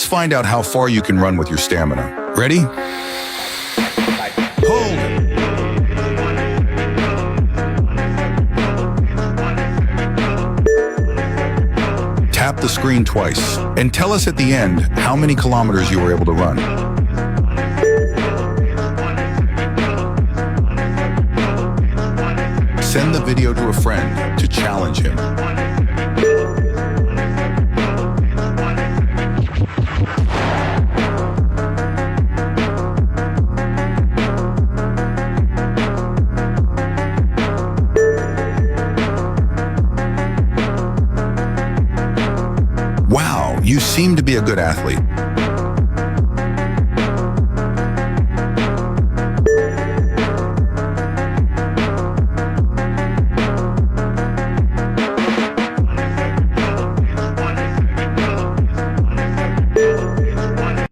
find out how far you can run with your stamina. Ready? Hold! Tap the screen twice and tell us at the end how many kilometers you were able to run. Send the video to a friend to challenge him. Wow, you seem to be a good athlete.